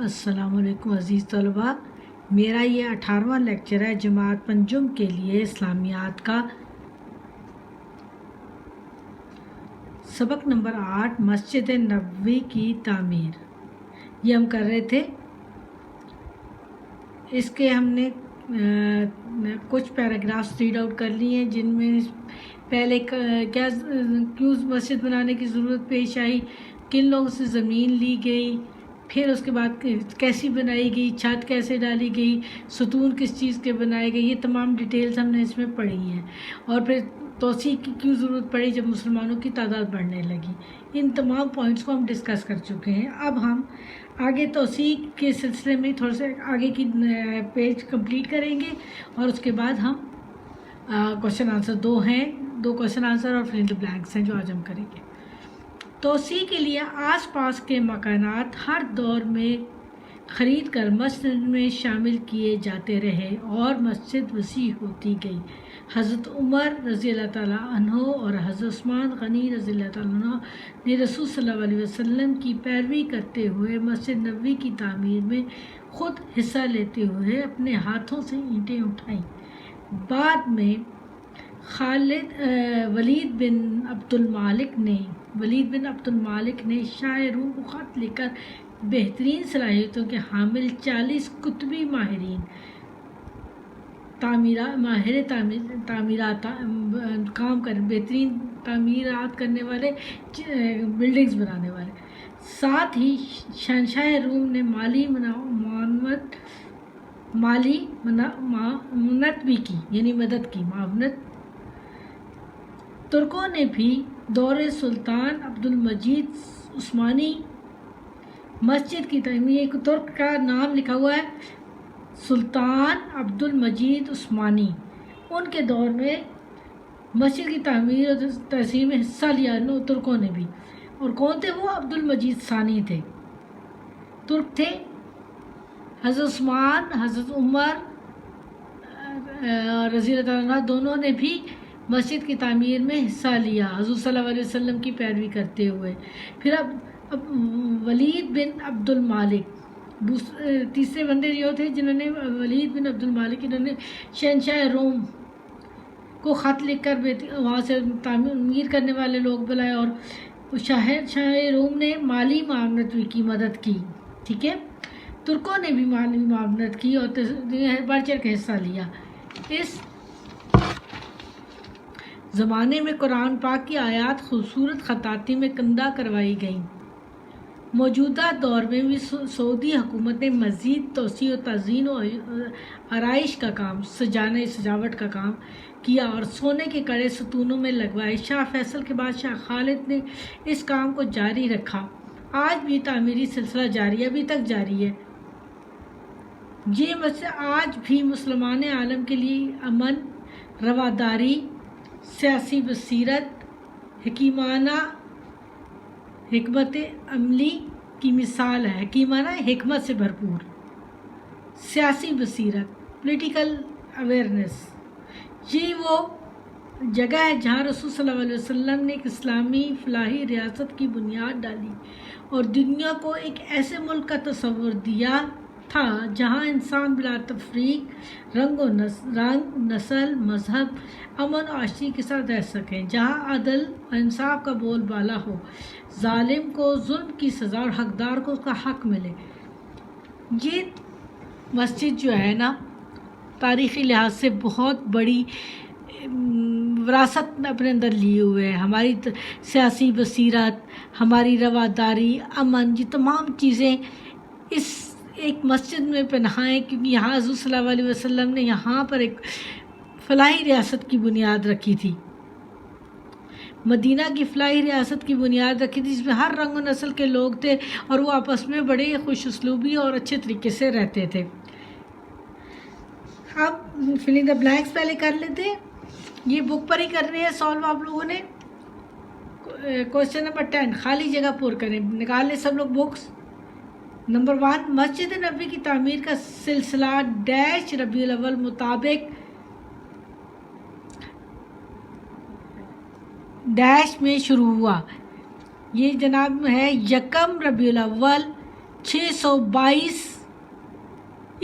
السلام علیکم عزیز طلباء، میرا یہ 18واں لیکچر ہے جماعت پنجم کے لیے اسلامیات کا سبق نمبر 8 مسجد نبوی کی تعمیر۔ یہ ہم کر رہے تھے، اس کے ہم نے کچھ پیراگرافس ریڈ آؤٹ کر لی ہیں، جن میں پہلے کیوں مسجد بنانے کی ضرورت پیش آئی، کن لوگوں سے زمین لی گئی، پھر اس کے بعد کیسی بنائی گئی، چھت کیسے ڈالی گئی، ستون کس چیز کے بنائے گئے، یہ تمام ڈیٹیلز ہم نے اس میں پڑھی ہیں۔ اور پھر توسیع کی کیوں ضرورت پڑی جب مسلمانوں کی تعداد بڑھنے لگی، ان تمام پوائنٹس کو ہم ڈسکس کر چکے ہیں۔ اب ہم آگے توسیع کے سلسلے میں تھوڑا سا آگے کی پیج کمپلیٹ کریں گے، اور اس کے بعد ہم کوشچن آنسر دو کوشچن آنسر اور فل ان دی بلینکس ہیں جو آج ہم کریں گے۔ توسیع کے لیے آس پاس کے مکانات ہر دور میں خرید کر مسجد میں شامل کیے جاتے رہے اور مسجد وسیع ہوتی گئی۔ حضرت عمر رضی اللہ تعالیٰ عنہ اور حضرت عثمان غنی رضی اللہ تعالیٰ عنہ نے رسول صلی اللہ علیہ وسلم کی پیروی کرتے ہوئے مسجد نبوی کی تعمیر میں خود حصہ لیتے ہوئے اپنے ہاتھوں سے اینٹیں اٹھائیں۔ بعد میں ولید بن عبد المالک نے شاہ روم کو خط لکھ کر بہترین صلاحیتوں کے حامل 40 قطبی بہترین تعمیرات کرنے والے، بلڈنگز بنانے والے۔ ساتھ ہی شہنشاہ روم نے مالی معاونت بھی کی، یعنی مدد کی، معاونت۔ ترکوں نے بھی دور سلطان عبد المجید عثمانی مسجد کی تعمیر، ایک ترک کا نام لکھا ہوا ہے سلطان عبد المجید عثمانی، ان کے دور میں مسجد کی تعمیر اور تسییر میں حصہ لیا ترکوں نے بھی۔ اور کون تھے وہ؟ عبد المجید ثانی تھے، ترک تھے۔ حضرت عثمان، حضرت عمر رضی اللہ تعالیٰ عنہ دونوں نے بھی مسجد کی تعمیر میں حصہ لیا، حضور صلی اللہ علیہ وسلم کی پیروی کرتے ہوئے۔ پھر اب ولید بن عبد المالک تیسرے بندے جو تھے، جنہوں نے ولید بن عبد المالک، انہوں نے شہنشاہ روم کو خط لکھ کر وہاں سے تعمیر کرنے والے لوگ بلائے، اور شاہ روم نے مالی معاونت بھی کی، مدد کی، ٹھیک ہے۔ ترکوں نے بھی مالی معاونت کی اور بڑھ چڑھ کے حصہ لیا۔ اس زمانے میں قرآن پاک کی آیات خوبصورت خطاطی میں کندہ کروائی گئیں۔ موجودہ دور میں بھی سعودی حکومت نے مزید توسیع و تزئین و آرائش کا کام، سجاوٹ کا کام کیا اور سونے کے کڑے ستونوں میں لگوائے۔ شاہ فیصل کے بعد شاہ خالد نے اس کام کو جاری رکھا۔ آج بھی تعمیری سلسلہ جاری ہے، ابھی تک جاری ہے۔ یہ مسئلہ آج بھی مسلمان عالم کے لیے امن، رواداری، سیاسی بصیرت، حکیمانہ حکمت عملی کی مثال ہے۔ حکیمانہ حکمت سے بھرپور سیاسی بصیرت، پولیٹیکل اویئرنیس۔ یہ وہ جگہ ہے جہاں رسول صلی اللہ علیہ وسلم نے ایک اسلامی فلاحی ریاست کی بنیاد ڈالی اور دنیا کو ایک ایسے ملک کا تصور دیا تھا جہاں انسان بلا تفریق رنگ، نسل، مذہب، امن و آشتی کے ساتھ رہ سکیں، جہاں عدل و انصاف کا بول بالا ہو، ظالم کو ظلم کی سزا اور حقدار کو اس کا حق ملے۔ یہ مسجد جو ہے نا، تاریخی لحاظ سے بہت بڑی وراثت اپنے اندر لیے ہوئے ہے۔ ہماری سیاسی بصیرت، ہماری رواداری، امن، یہ تمام چیزیں اس ایک مسجد میں پنہاں ہیں، کیونکہ یہاں حضور صلی اللہ علیہ وسلم نے یہاں پر ایک فلاحی ریاست کی بنیاد رکھی تھی، مدینہ کی فلاحی ریاست کی بنیاد رکھی تھی، جس میں ہر رنگ و نسل کے لوگ تھے اور وہ آپس میں بڑے خوش اسلوبی اور اچھے طریقے سے رہتے تھے۔ اب فل ان دی بلینکس پہلے کر لیتے ہیں، یہ بک پر ہی کرنے ہیں سالو آپ لوگوں نے۔ کوشچن نمبر 10، خالی جگہ پر کریں، نکال لیں سب لوگ بکس۔ نمبر 1، مسجد نبوی کی تعمیر کا سلسلہ ڈیش ربیع الاول مطابق ڈیش میں شروع ہوا۔ یہ جناب ہے 1 ربیع الاول 622